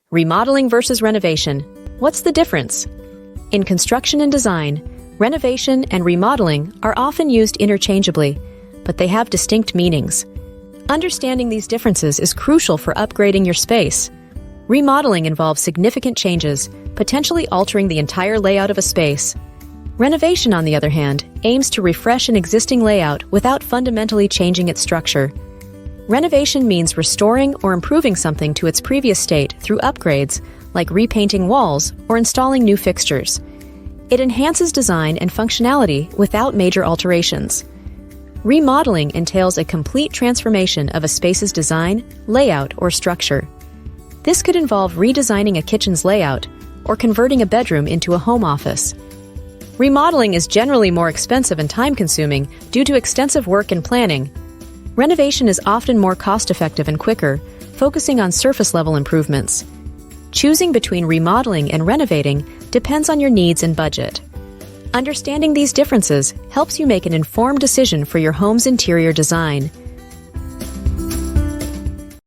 Remodeling versus renovation. What's the difference? In construction and design, renovation and remodeling are often used interchangeably, but they have distinct meanings. Understanding these differences is crucial for upgrading your space. Remodeling involves significant changes, potentially altering the entire layout of a space. Renovation, on the other hand, aims to refresh an existing layout without fundamentally changing its structure. Renovation means restoring or improving something to its previous state through upgrades, like repainting walls or installing new fixtures. It enhances design and functionality without major alterations. Remodeling entails a complete transformation of a space's design, layout, or structure. This could involve redesigning a kitchen's layout or converting a bedroom into a home office. Remodeling is generally more expensive and time-consuming due to extensive work and planning. Renovation is often more cost-effective and quicker, focusing on surface-level improvements. Choosing between remodeling and renovating depends on your needs and budget. Understanding these differences helps you make an informed decision for your home's interior design.